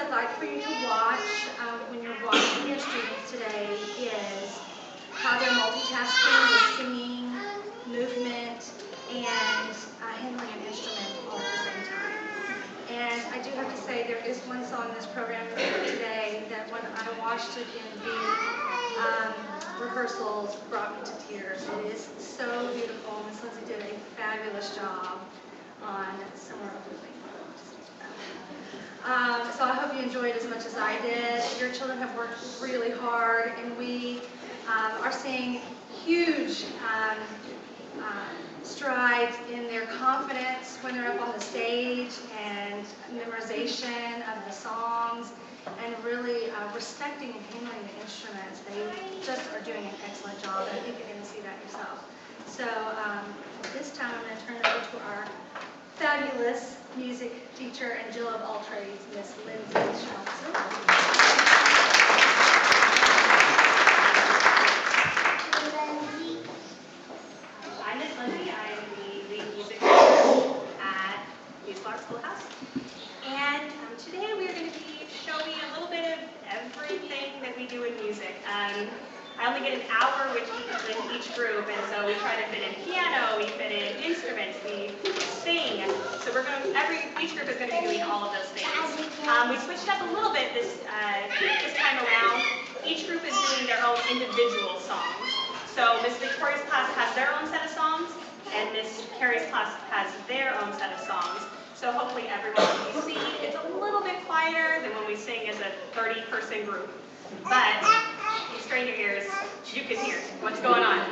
I'd like for you to watch when you're watching your students today is how they're multitasking with singing, movement, and handling an instrument all at the same time. And I do have to say there is one song in this program today that when I watched it in the rehearsals brought me to tears. It is so beautiful. Miss Lindsay did a fabulous job on Summer of Living. So I hope you enjoyed as much as I did. Your children have worked really hard, and we are seeing huge strides in their confidence when they're up on the stage and memorization of the songs and really respecting and handling the instruments. They just are doing an excellent job, and I think you're going to see that yourself. So this time I'm going to turn it over to our fabulous music teacher and Jill of all trades, Miss Lindsay Shelton. I'm Miss Lindsay. I am the lead music teacher at Hughes Clark Schoolhouse. And today we are going to be showing a little bit of everything that we do in music. I only get an hour with each group, and so we try to fit in piano, we fit in instruments, we sing. So each group is going to be doing all of those things. We switched up a little bit this time around. Each group is doing their own individual songs. So Miss Victoria's class has their own set of songs, and Miss Carrie's class has their own set of songs. So hopefully everyone can see. It's a little bit quieter than when we sing as a 30-person group. But you strain your ears, you can hear what's going on,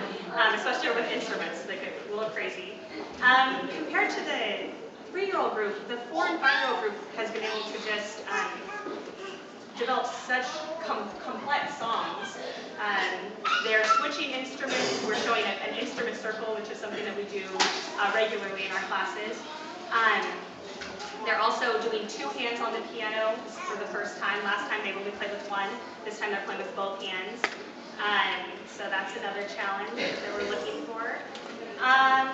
especially with instruments. They get a little crazy. Compared to the 3-year-old group, the 4- and 5-year-old group has been able to just develop such complex songs. They're switching instruments. We're showing an instrument circle, which is something that we do regularly in our classes. They're also doing 2 hands on the piano for the first time. Last time they only played with 1. This time they're playing with both hands. So that's another challenge that we're looking for. And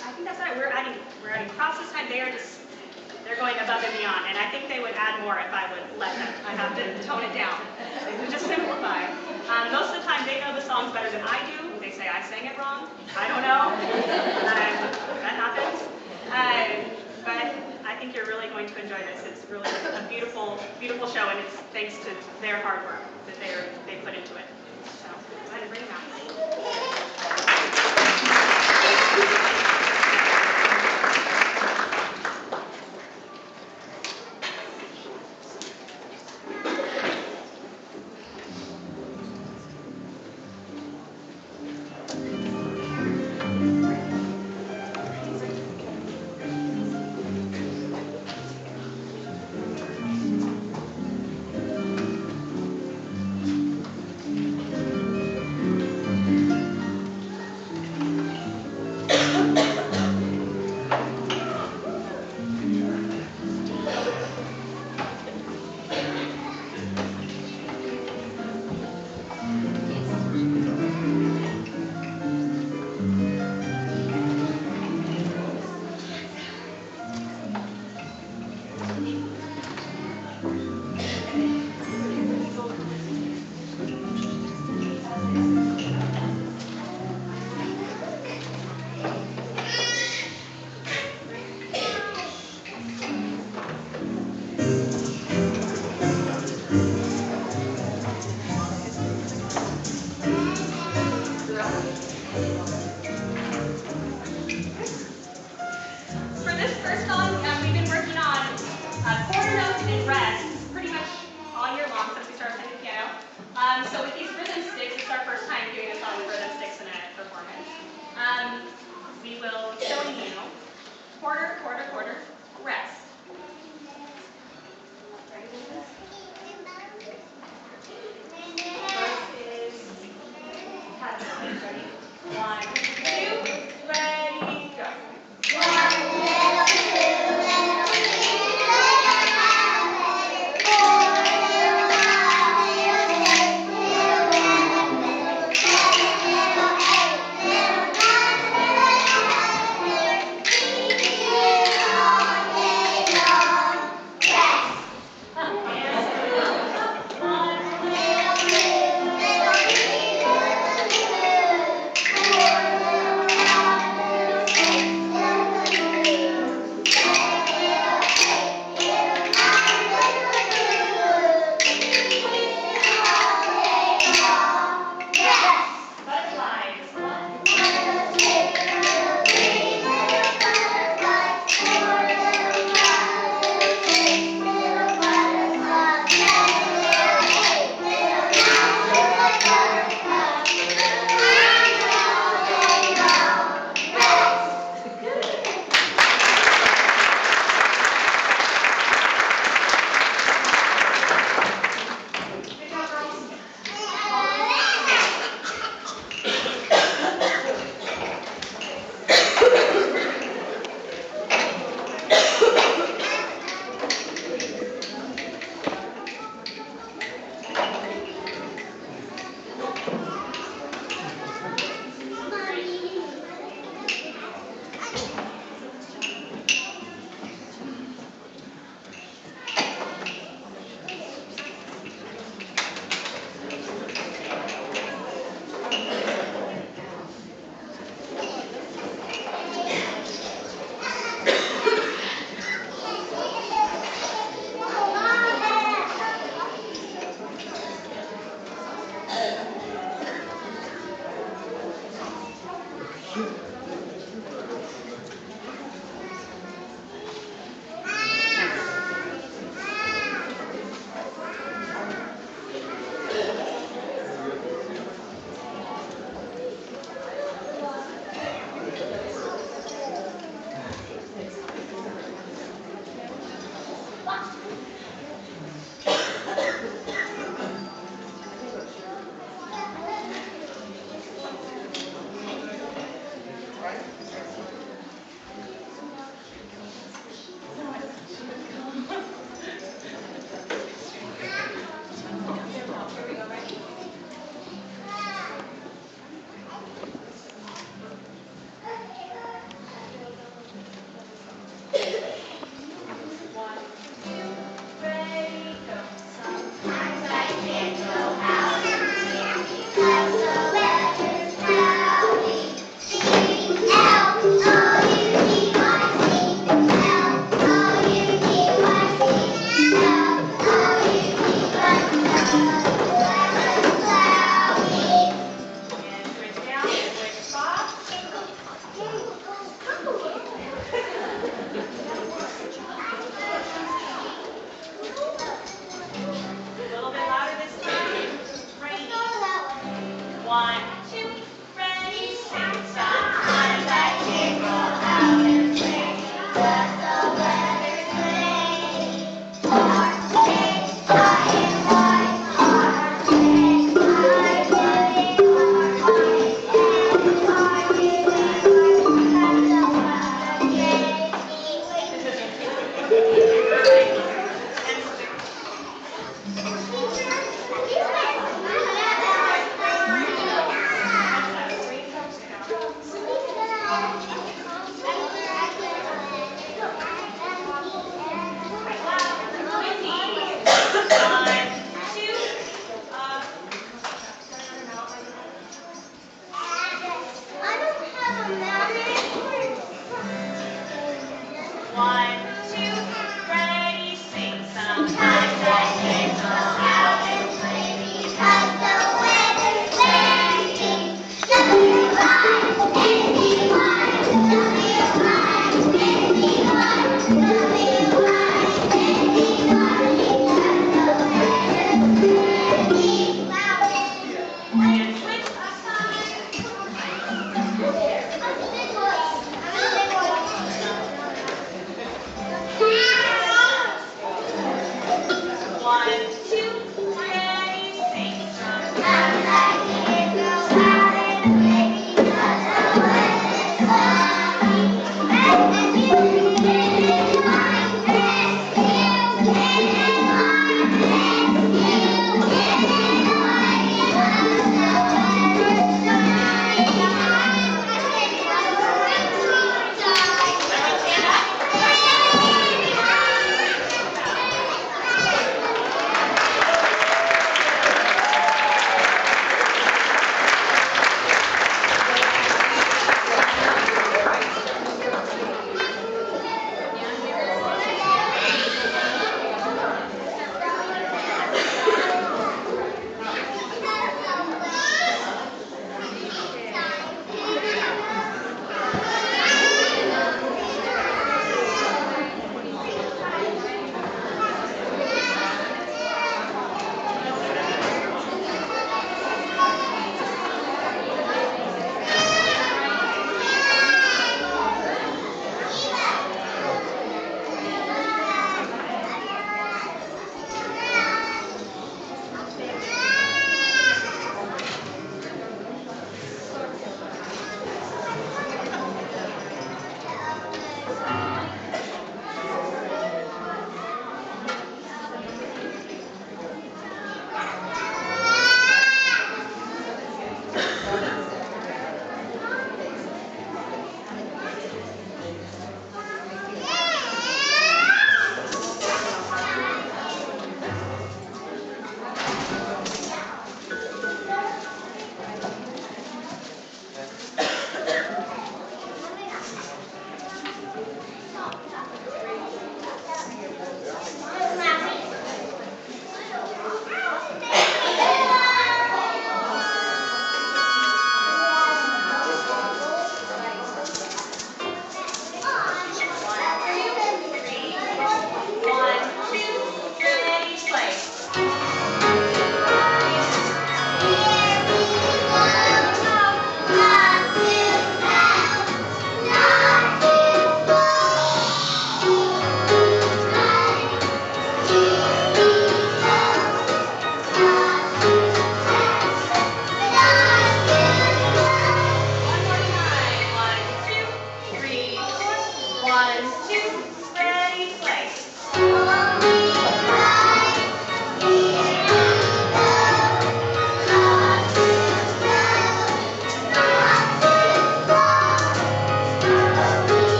I think that's it. We're adding props this time. They're going above and beyond. And I think they would add more if I would let them. I have to tone it down. Just simplify. Most of the time they know the songs better than I do. They say I sang it wrong. I don't know. That happens. But I think you're really going to enjoy this. It's really a beautiful, beautiful show, and it's thanks to their hard work that they put into it. So go ahead and bring them out.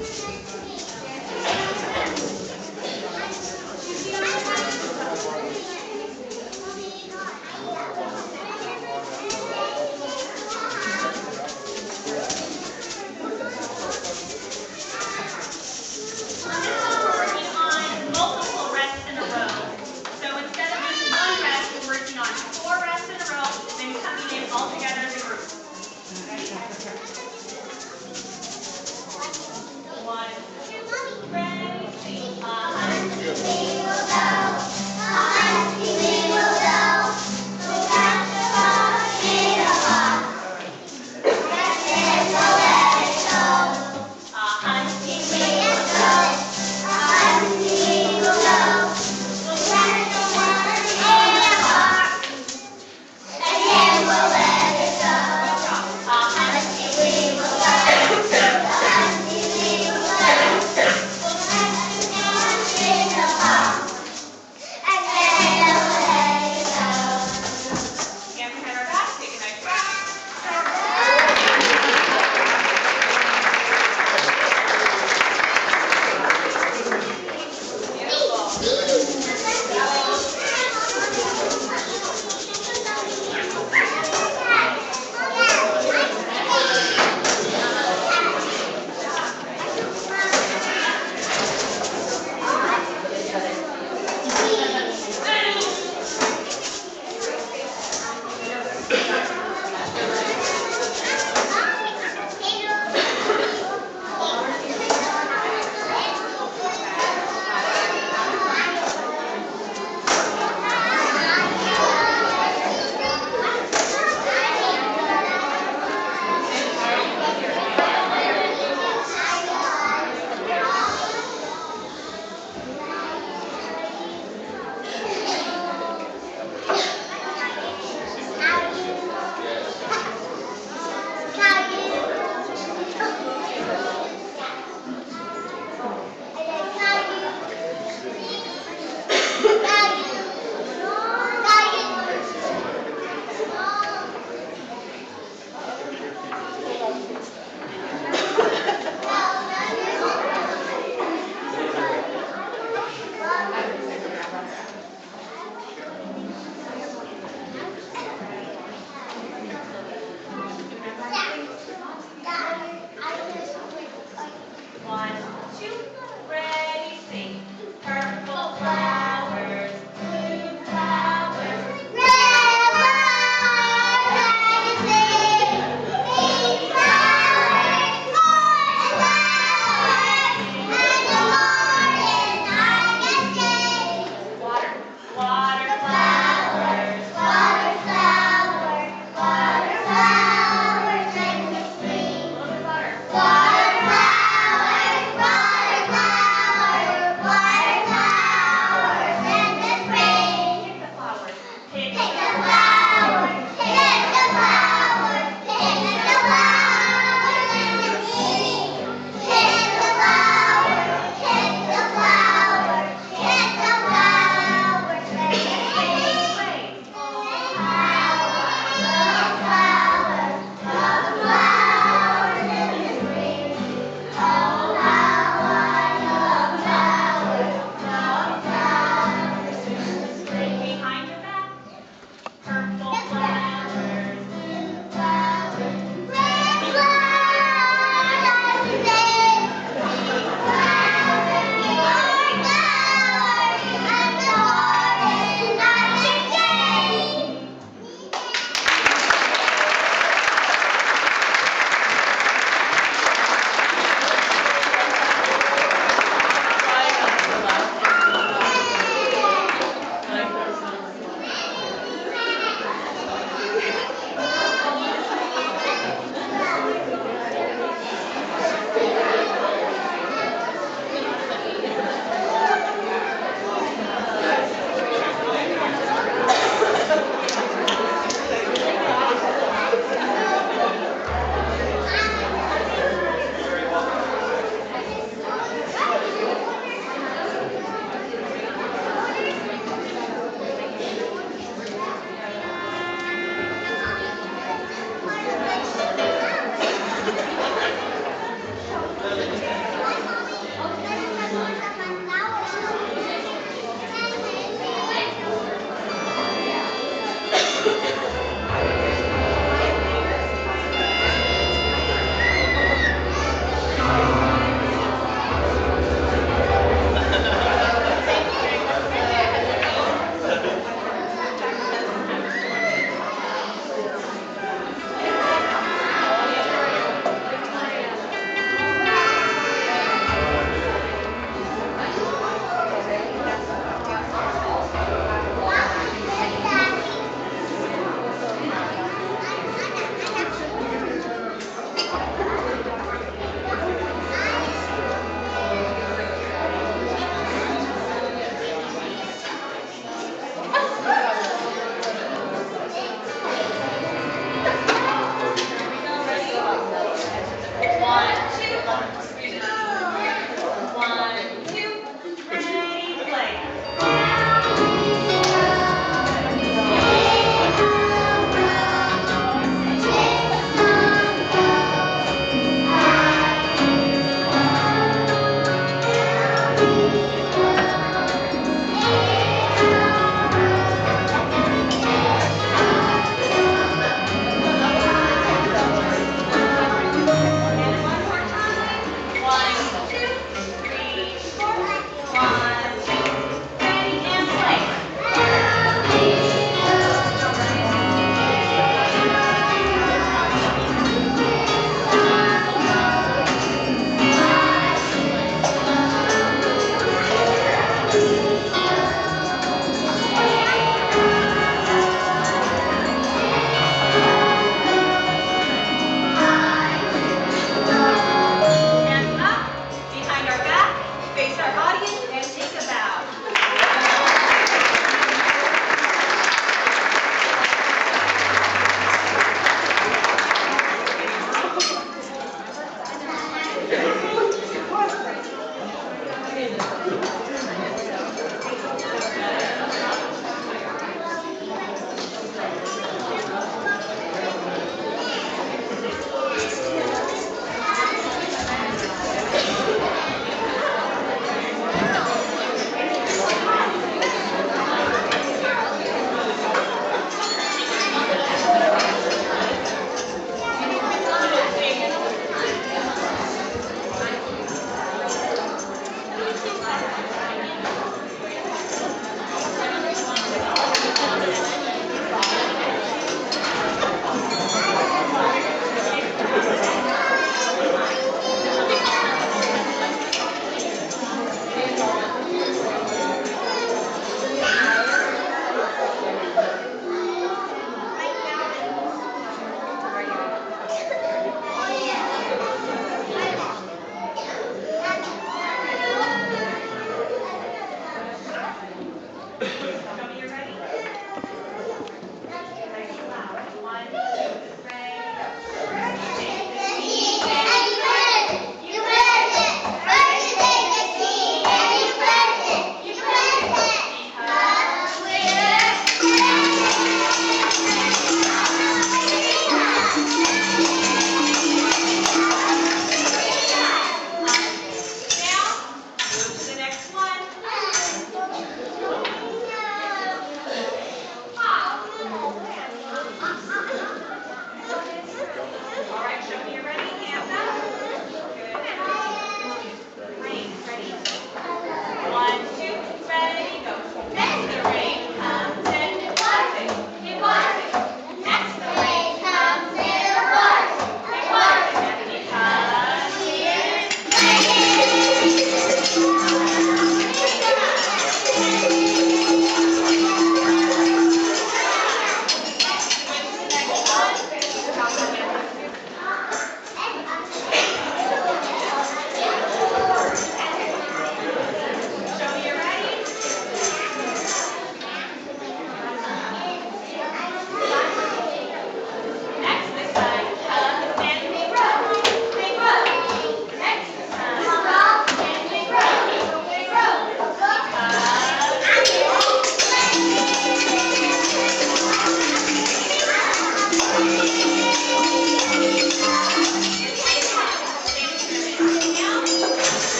On this one, we're working on multiple rests in a row. So instead of just one rest, we're working on 4 rests in a row, then coming in all together as a group. Ready? 1,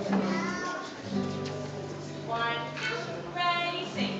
One, two, ready, sing.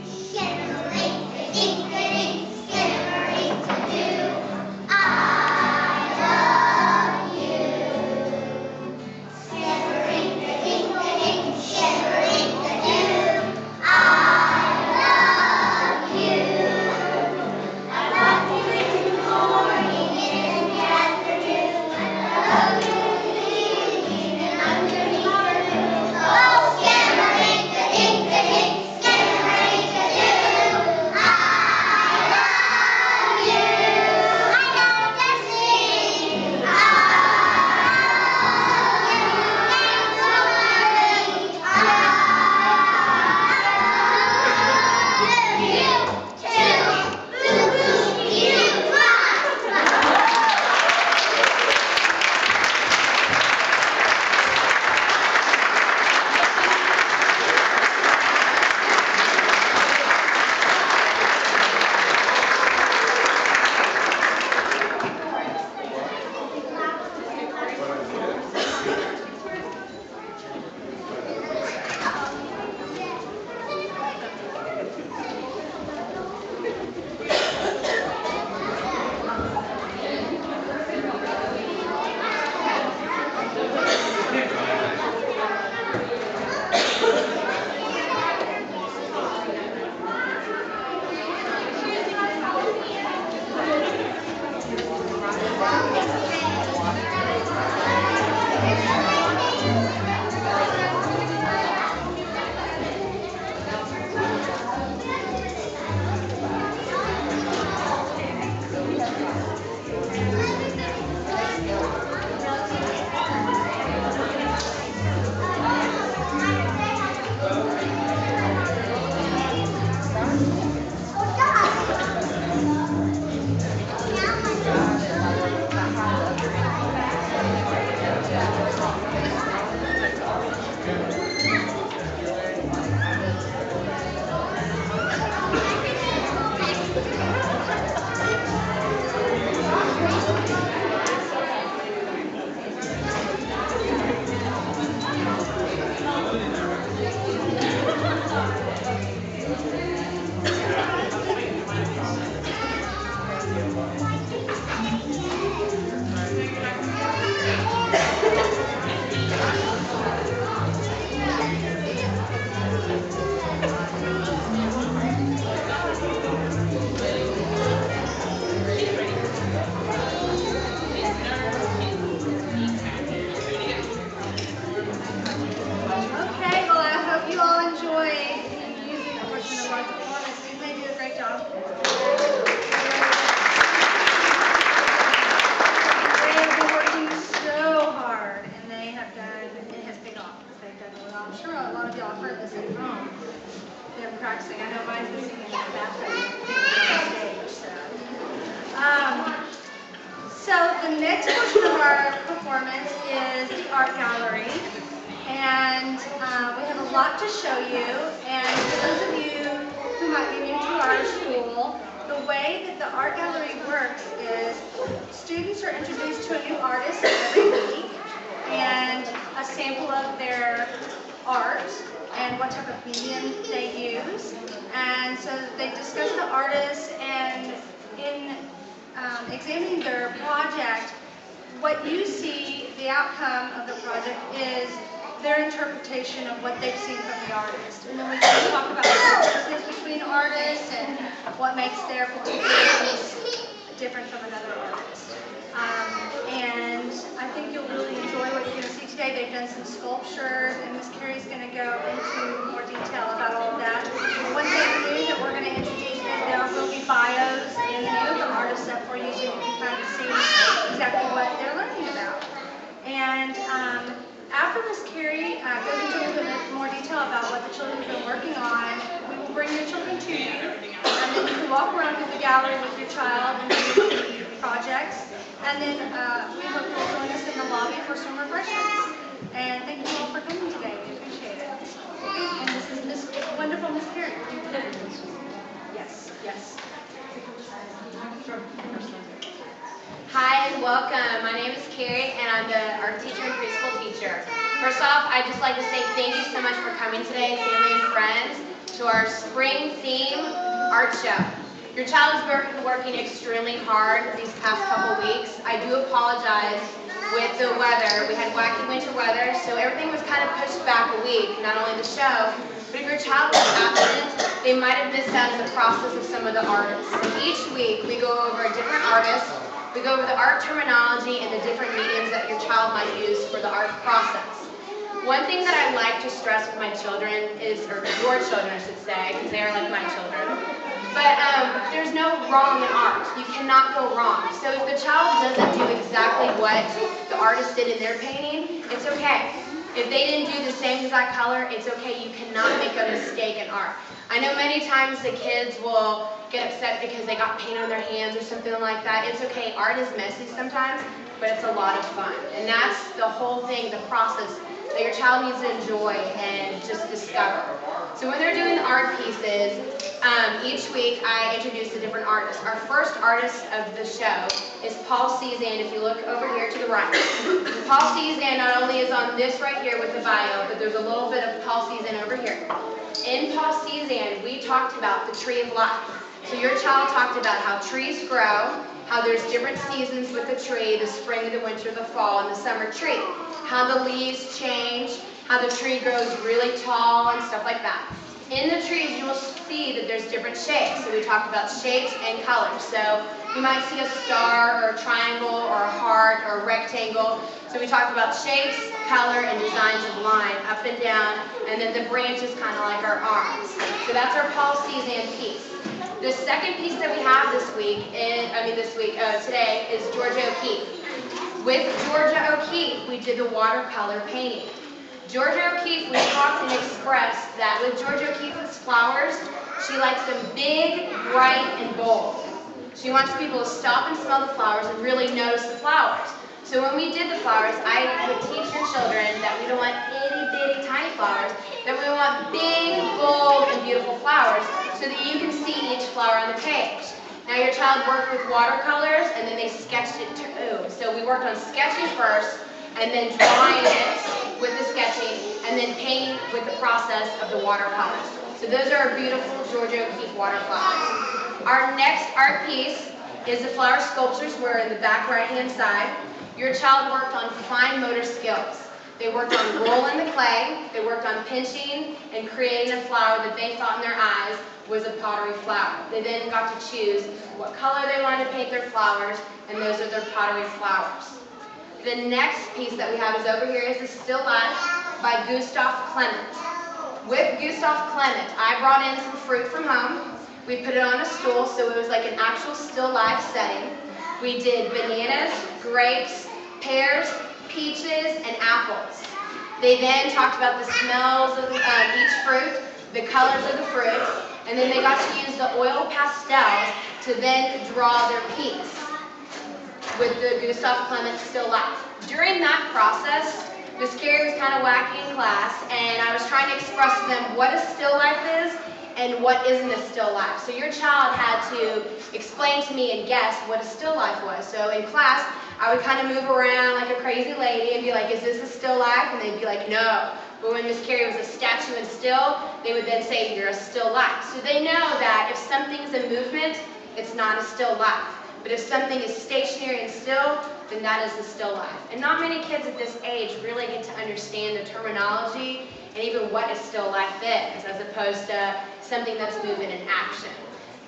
Okay, well, I hope you all enjoy the music portion of our performance. They do a great job. They have been working so hard, and it has paid off. They've done well. I'm sure a lot of y'all have heard this at home. They're practicing. I know mine's been singing in the bathroom on stage. So the next portion of our performance is the art gallery. And we have a lot to show you. And for those of you who might be new to our school, the way that the art gallery works is students are introduced to a new artist every week and a sample of their art and what type of medium they use. And so they discuss the artist, and in examining their project, what you see, the outcome of the project is their interpretation of what they've seen from the artist. And then we can talk about the differences between artists and what makes their particular piece different from another artist. And I think you'll really enjoy what you're going to see today. They've done some sculptures, and Miss Carrie's going to go into more detail about all of that. One thing new that we're going to introduce is there will be bios in the new artists up for you so you can kind of see exactly what they're learning about. And after Miss Carrie goes into a little bit more detail about what the children have been working on, we will bring your children to you, and then you can walk around through the gallery with your child and do projects. And then we hope you'll join us in the lobby for some refreshments. And thank you all for coming today. We appreciate it. And this is Miss wonderful Miss Carrie. Yes, yes. Hi and welcome. My name is Carrie and I'm the art teacher and preschool teacher. First off, I'd just like to say thank you so much for coming today, family and friends, to our spring theme art show. Your child has been working extremely hard these past couple weeks. I do apologize with the weather. We had wacky winter weather, so everything was kind of pushed back a week, not only the show, but if your child was absent, they might have missed out on the process of some of the artists. So each week, we go over a different artist, we go over the art terminology and the different mediums that your child might use for the art process. One thing that I like to stress with my children is, or your children I should say, because they are like my children, but there's no wrong in art. You cannot go wrong. So if the child doesn't do exactly what the artist did in their painting, it's okay. If they didn't do the same exact color, it's okay. You cannot make a mistake in art. I know many times the kids will get upset because they got paint on their hands or something like that. It's okay. Art is messy sometimes, but it's a lot of fun. And that's the whole thing, the process that your child needs to enjoy and just discover. So when they're doing the art pieces, each week I introduce a different artist. Our first artist of the show is Paul Cezanne. If you look over here to the right. Paul Cezanne not only is on this right here with the bio, but there's a little bit of Paul Cezanne over here. In Paul Cezanne, we talked about the tree of life. So your child talked about how trees grow, how there's different seasons with the tree, the spring, the winter, the fall, and the summer tree. How the leaves change, how the tree grows really tall and stuff like that. In the trees, you will see that there's different shapes. So we talked about shapes and colors. So you might see a star or a triangle or a heart or a rectangle. So we talked about shapes, color, and designs of line up and down, and then the branches kind of like our arms. So that's our Paul Cezanne piece. The second piece that we have today is Georgia O'Keeffe. With Georgia O'Keeffe, we did the watercolor painting. Georgia O'Keeffe, we talked and expressed that with Georgia O'Keeffe's flowers, she likes them big, bright, and bold. She wants people to stop and smell the flowers and really notice the flowers. So when we did the flowers, I would teach your children that we don't want itty bitty tiny flowers, that we want big, bold, and beautiful flowers so that you can see each flower on the page. Now your child worked with watercolors and then they sketched it too. So we worked on sketching first and then drawing it with the sketching and then painting with the process of the watercolors. So those are our beautiful Georgia O'Keeffe watercolors. Our next art piece is the flower sculptures. We're in the back right hand side. Your child worked on fine motor skills. They worked on rolling the clay, they worked on pinching and creating a flower that they thought in their eyes was a pottery flower. They then got to choose what color they wanted to paint their flowers, and those are their pottery flowers. The next piece that we have is over here is the Still Life by Gustav Clement. With Gustav Clement, I brought in some fruit from home. We put it on a stool so it was like an actual still life setting. We did bananas, grapes, pears, peaches, and apples. They then talked about the smells of each fruit, the colors of the fruit, and then they got to use the oil pastels to then draw their piece with the Gustav Clement Still Life. During that process, Miss Carrie was kind of wacky in class, and I was trying to express to them what a still life is and what isn't a still life. So your child had to explain to me and guess what a still life was. So in class, I would kind of move around like a crazy lady and be like, is this a still life? And they'd be like, no. But when Miss Carrie was a statue and still, they would then say, you're a still life. So they know that if something's in movement, it's not a still life. But if something is stationary and still, then that is a still life. And not many kids at this age really get to understand the terminology and even what a still life is, as opposed to something that's moving in action.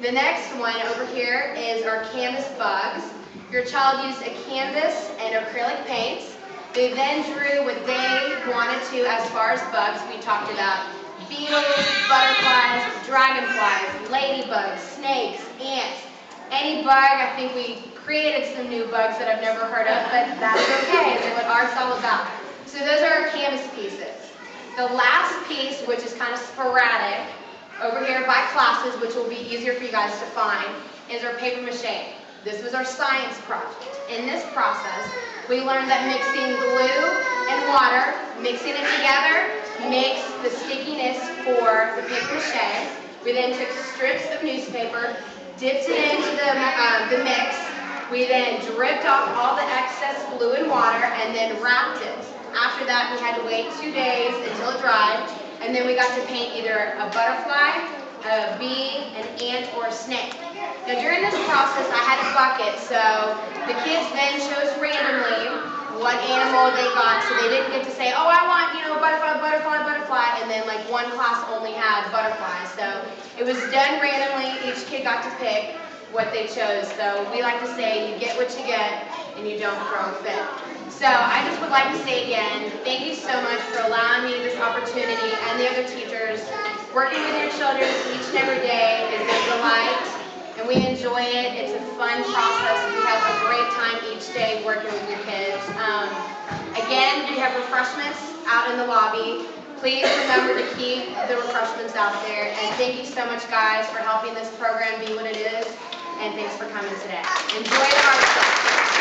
The next one over here is our canvas bugs. Your child used a canvas and acrylic paints. They then drew what they wanted to as far as bugs. We talked about beetles, butterflies, dragonflies, ladybugs, snakes, ants. Any bug. I think we created some new bugs that I've never heard of, but that's okay. That's what art's all about. So those are our canvas pieces. The last piece, which is kind of sporadic, over here by classes, which will be easier for you guys to find, is our paper mache. This was our science project. In this process, we learned that mixing glue and water, mixing it together, makes the stickiness for the paper mache. We then took strips of newspaper, dipped it into the mix. We then dripped off all the excess glue and water and then wrapped it After that, we had to wait 2 days until it dried, and then we got to paint either a butterfly, a bee, an ant, or a snake. Now during this process, I had a bucket, so the kids then chose randomly what animal they got, so they didn't get to say, oh, I want, butterfly, butterfly, butterfly, and then like one class only had butterflies. So it was done randomly. Each kid got to pick what they chose. So we like to say, you get what you get, and you don't throw a fit. So I just would like to say again, thank you so much for allowing me this opportunity and the other teachers. Working with your children each and every day is a delight, and we enjoy it. It's a fun process. We have a great time each day working with your kids. Again, we have refreshments out in the lobby. Please remember to keep the refreshments out there. And thank you so much, guys, for helping this program be what it is. And thanks for coming today. Enjoy the art stuff.